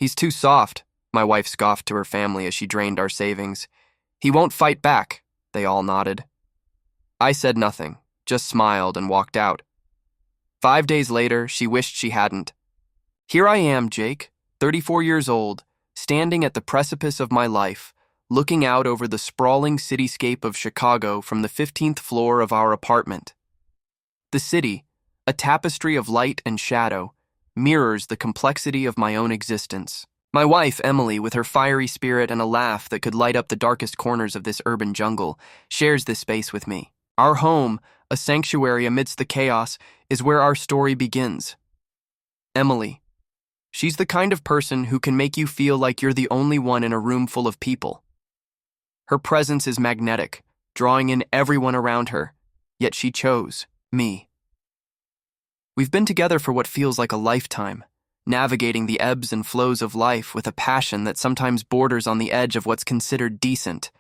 "He's too soft," my wife scoffed to her family as she drained our savings. "He won't fight back," they all nodded. I said nothing, just smiled and walked out. 5 days later, she wished she hadn't. Here I am, Jake, 34 years old, standing at the precipice of my life, looking out over the sprawling cityscape of Chicago from the 15th floor of our apartment. The city, a tapestry of light and shadow, mirrors the complexity of my own existence. My wife, Emily, with her fiery spirit and a laugh that could light up the darkest corners of this urban jungle, shares this space with me. Our home, a sanctuary amidst the chaos, is where our story begins. Emily. She's the kind of person who can make you feel like you're the only one in a room full of people. Her presence is magnetic, drawing in everyone around her, yet she chose me. We've been together for what feels like a lifetime, navigating the ebbs and flows of life with a passion that sometimes borders on the edge of what's considered decent.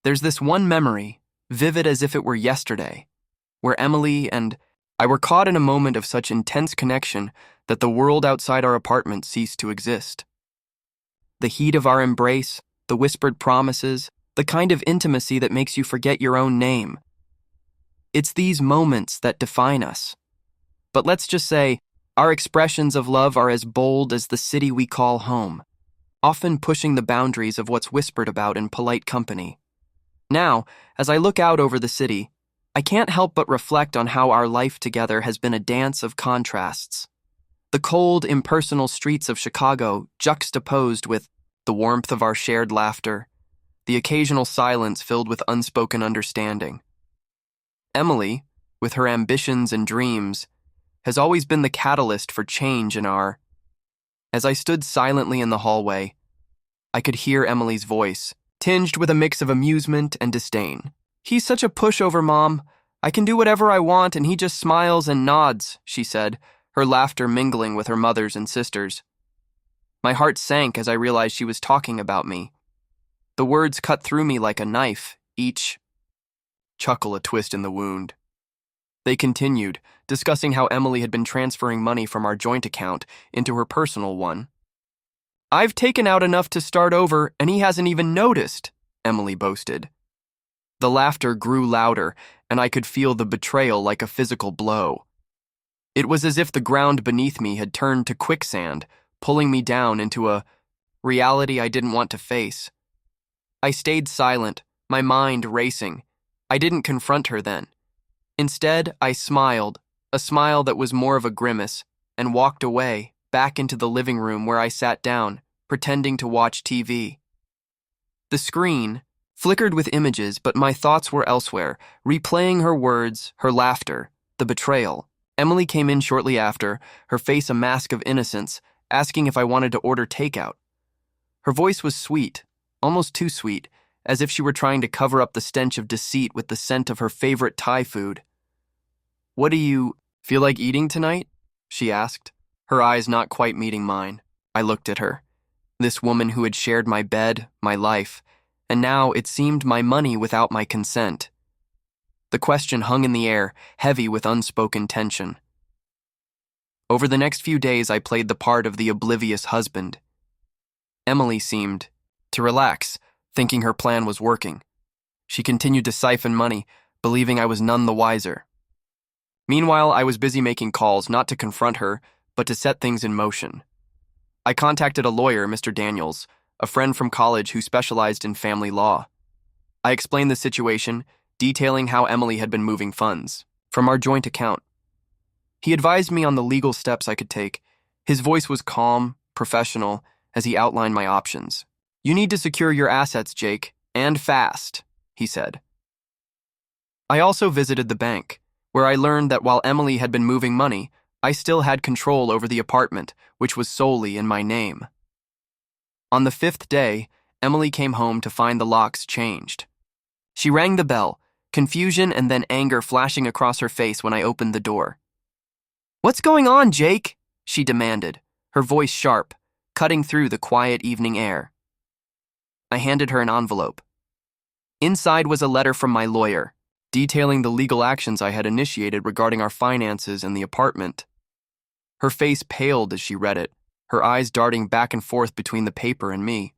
There's this one memory, vivid as if it were yesterday, where Emily and I were caught in a moment of such intense connection that the world outside our apartment ceased to exist. The heat of our embrace, the whispered promises, the kind of intimacy that makes you forget your own name. It's these moments that define us. But let's just say, our expressions of love are as bold as the city we call home, often pushing the boundaries of what's whispered about in polite company. Now, as I look out over the city, I can't help but reflect on how our life together has been a dance of contrasts. The cold, impersonal streets of Chicago juxtaposed with the warmth of our shared laughter, the occasional silence filled with unspoken understanding. Emily, with her ambitions and dreams, has always been the catalyst for change in our... As I stood silently in the hallway, I could hear Emily's voice, tinged with a mix of amusement and disdain. "He's such a pushover, Mom. I can do whatever I want and he just smiles and nods," she said, her laughter mingling with her mother's and sisters'. My heart sank as I realized she was talking about me. The words cut through me like a knife, each chuckle a twist in the wound. They continued, discussing how Emily had been transferring money from our joint account into her personal one. "I've taken out enough to start over, and he hasn't even noticed," Emily boasted. The laughter grew louder, and I could feel the betrayal like a physical blow. It was as if the ground beneath me had turned to quicksand, pulling me down into a reality I didn't want to face. I stayed silent, my mind racing. I didn't confront her then. Instead, I smiled, a smile that was more of a grimace, and walked away, back into the living room where I sat down, pretending to watch TV. The screen flickered with images, but my thoughts were elsewhere, replaying her words, her laughter, the betrayal. Emily came in shortly after, her face a mask of innocence, asking if I wanted to order takeout. Her voice was sweet, almost too sweet, as if she were trying to cover up the stench of deceit with the scent of her favorite Thai food. "What do you feel like eating tonight?" she asked, her eyes not quite meeting mine. I looked at her, this woman who had shared my bed, my life, and now it seemed my money without my consent. The question hung in the air, heavy with unspoken tension. Over the next few days, I played the part of the oblivious husband. Emily seemed to relax, thinking her plan was working. She continued to siphon money, believing I was none the wiser. Meanwhile, I was busy making calls, not to confront her, but to set things in motion. I contacted a lawyer, Mr. Daniels, a friend from college who specialized in family law. I explained the situation, detailing how Emily had been moving funds from our joint account. He advised me on the legal steps I could take. His voice was calm, professional, as he outlined my options. "You need to secure your assets, Jake, and fast," he said. I also visited the bank, where I learned that while Emily had been moving money, I still had control over the apartment, which was solely in my name. On the 5th day, Emily came home to find the locks changed. She rang the bell, confusion and then anger flashing across her face when I opened the door. "What's going on, Jake?" she demanded, her voice sharp, cutting through the quiet evening air. I handed her an envelope. Inside was a letter from my lawyer, detailing the legal actions I had initiated regarding our finances and the apartment. Her face paled as she read it, her eyes darting back and forth between the paper and me.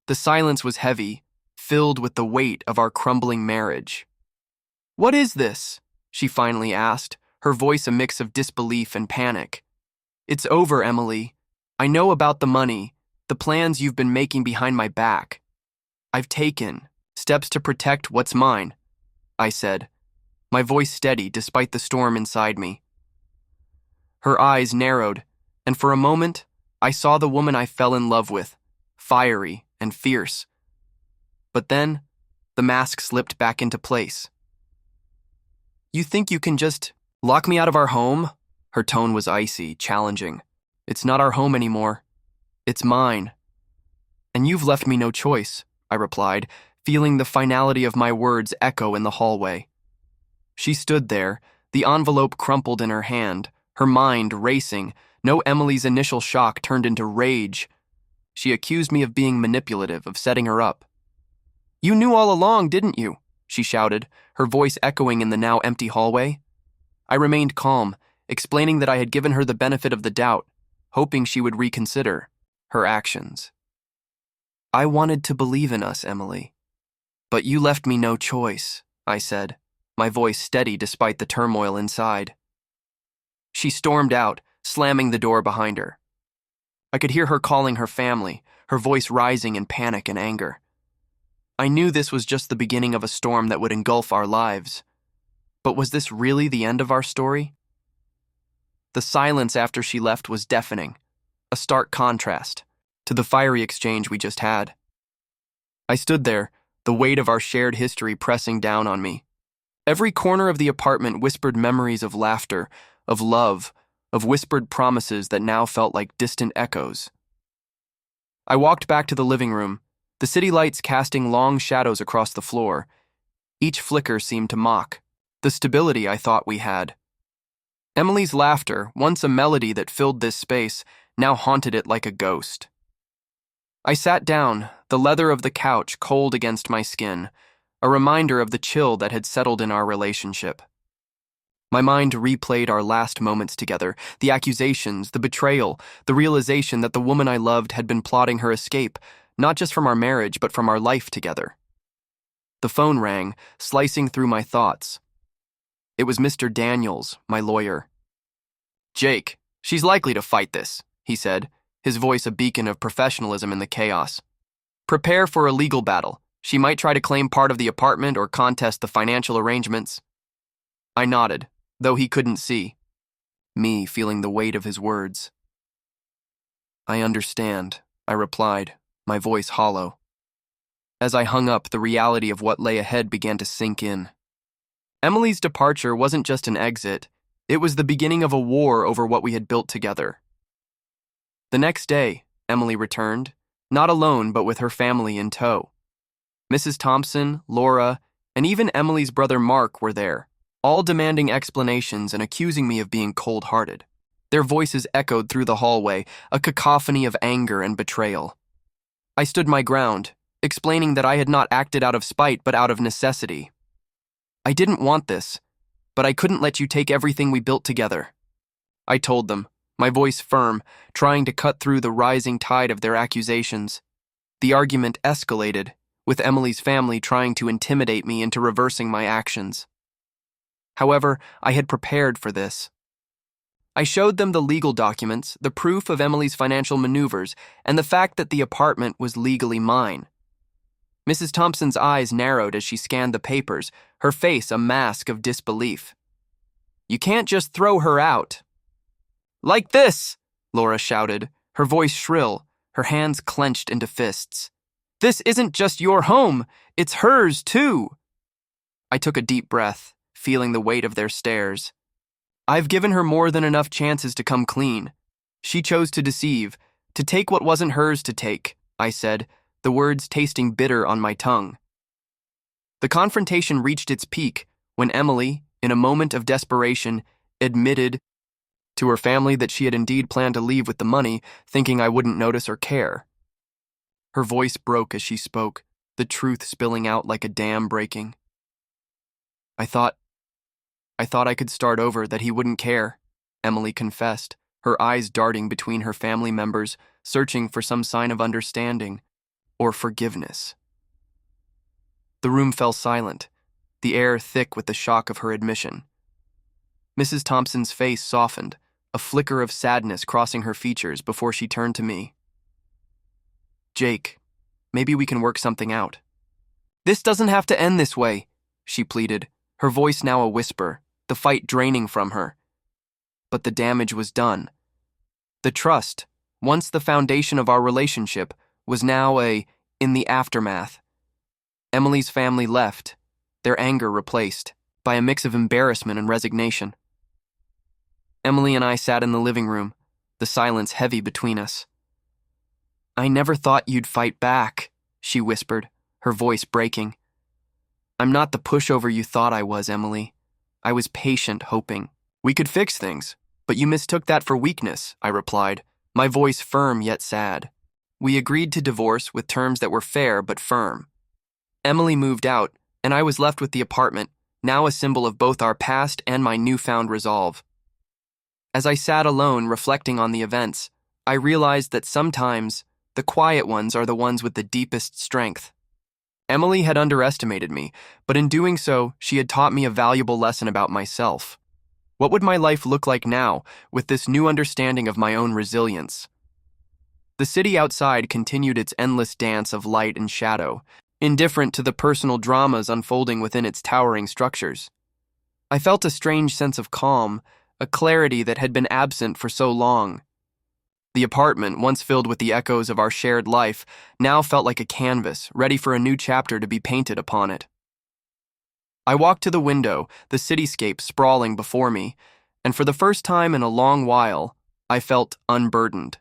The silence was heavy, filled with the weight of our crumbling marriage. "What is this?" she finally asked, her voice a mix of disbelief and panic. "It's over, Emily. I know about the money, the plans you've been making behind my back. I've taken steps to protect what's mine," I said, my voice steady despite the storm inside me. Her eyes narrowed, and for a moment, I saw the woman I fell in love with, fiery and fierce. But then, the mask slipped back into place. "You think you can just lock me out of our home?" Her tone was icy, challenging. "It's not our home anymore. It's mine. And you've left me no choice," I replied, feeling the finality of my words echo in the hallway. She stood there, the envelope crumpled in her hand, her mind racing. No, Emily's initial shock turned into rage. She accused me of being manipulative, of setting her up. "You knew all along, didn't you?" she shouted, her voice echoing in the now empty hallway. I remained calm, explaining that I had given her the benefit of the doubt, hoping she would reconsider her actions. "I wanted to believe in us, Emily. But you left me no choice," I said, my voice steady despite the turmoil inside. She stormed out, slamming the door behind her. I could hear her calling her family, her voice rising in panic and anger. I knew this was just the beginning of a storm that would engulf our lives. But was this really the end of our story? The silence after she left was deafening, a stark contrast to the fiery exchange we just had. I stood there, the weight of our shared history pressing down on me. Every corner of the apartment whispered memories of laughter, of love, of whispered promises that now felt like distant echoes. I walked back to the living room, the city lights casting long shadows across the floor. Each flicker seemed to mock the stability I thought we had. Emily's laughter, once a melody that filled this space, now haunted it like a ghost. I sat down, the leather of the couch cold against my skin, a reminder of the chill that had settled in our relationship. My mind replayed our last moments together, the accusations, the betrayal, the realization that the woman I loved had been plotting her escape, not just from our marriage, but from our life together. The phone rang, slicing through my thoughts. It was Mr. Daniels, my lawyer. "Jake, she's likely to fight this," he said, his voice a beacon of professionalism in the chaos. "Prepare for a legal battle. She might try to claim part of the apartment or contest the financial arrangements." I nodded, though he couldn't see, me feeling the weight of his words. "I understand," I replied, my voice hollow. As I hung up, the reality of what lay ahead began to sink in. Emily's departure wasn't just an exit, it was the beginning of a war over what we had built together. The next day, Emily returned, not alone but with her family in tow. Mrs. Thompson, Laura, and even Emily's brother Mark were there, all demanding explanations and accusing me of being cold-hearted. Their voices echoed through the hallway, a cacophony of anger and betrayal. I stood my ground, explaining that I had not acted out of spite but out of necessity. "I didn't want this, but I couldn't let you take everything we built together," I told them, my voice firm, trying to cut through the rising tide of their accusations. The argument escalated, with Emily's family trying to intimidate me into reversing my actions. However, I had prepared for this. I showed them the legal documents, the proof of Emily's financial maneuvers, and the fact that the apartment was legally mine. Mrs. Thompson's eyes narrowed as she scanned the papers, her face a mask of disbelief. "You can't just throw her out." "Like this!" Laura shouted, her voice shrill, her hands clenched into fists. "This isn't just your home, it's hers too." I took a deep breath, feeling the weight of their stares. I've given her more than enough chances to come clean. She chose to deceive, to take what wasn't hers to take, I said, the words tasting bitter on my tongue. The confrontation reached its peak when Emily, in a moment of desperation, admitted to her family that she had indeed planned to leave with the money, thinking I wouldn't notice or care. Her voice broke as she spoke, the truth spilling out like a dam breaking. I thought I could start over, that he wouldn't care," Emily confessed, her eyes darting between her family members, searching for some sign of understanding or forgiveness. The room fell silent, the air thick with the shock of her admission. Mrs. Thompson's face softened, a flicker of sadness crossing her features before she turned to me. "Jake, maybe we can work something out." "This doesn't have to end this way," she pleaded, her voice now a whisper, the fight draining from her. But the damage was done. The trust, once the foundation of our relationship, was now in the aftermath. Emily's family left, their anger replaced by a mix of embarrassment and resignation. Emily and I sat in the living room, the silence heavy between us. "I never thought you'd fight back," she whispered, her voice breaking. "I'm not the pushover you thought I was, Emily. I was patient, hoping we could fix things, but you mistook that for weakness," I replied, my voice firm yet sad. We agreed to divorce with terms that were fair but firm. Emily moved out, and I was left with the apartment, now a symbol of both our past and my newfound resolve. As I sat alone reflecting on the events, I realized that sometimes the quiet ones are the ones with the deepest strength. Emily had underestimated me, but in doing so, she had taught me a valuable lesson about myself. What would my life look like now, with this new understanding of my own resilience? The city outside continued its endless dance of light and shadow, indifferent to the personal dramas unfolding within its towering structures. I felt a strange sense of calm, a clarity that had been absent for so long. The apartment, once filled with the echoes of our shared life, now felt like a canvas, ready for a new chapter to be painted upon it. I walked to the window, the cityscape sprawling before me, and for the first time in a long while, I felt unburdened.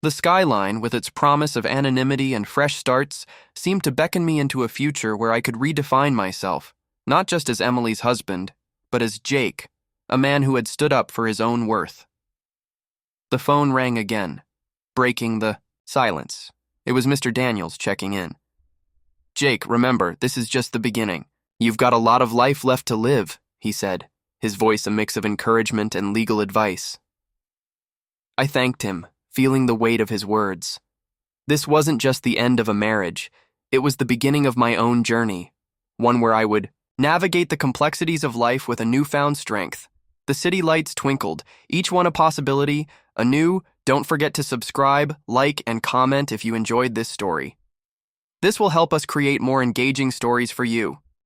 The skyline, with its promise of anonymity and fresh starts, seemed to beckon me into a future where I could redefine myself, not just as Emily's husband, but as Jake, a man who had stood up for his own worth. The phone rang again, breaking the silence. It was Mr. Daniels checking in. "Jake, remember, this is just the beginning. You've got a lot of life left to live," he said, his voice a mix of encouragement and legal advice. I thanked him, feeling the weight of his words. This wasn't just the end of a marriage, it was the beginning of my own journey, one where I would navigate the complexities of life with a newfound strength. The city lights twinkled, each one a possibility, anew. Don't forget to subscribe, like, and comment if you enjoyed this story. This will help us create more engaging stories for you.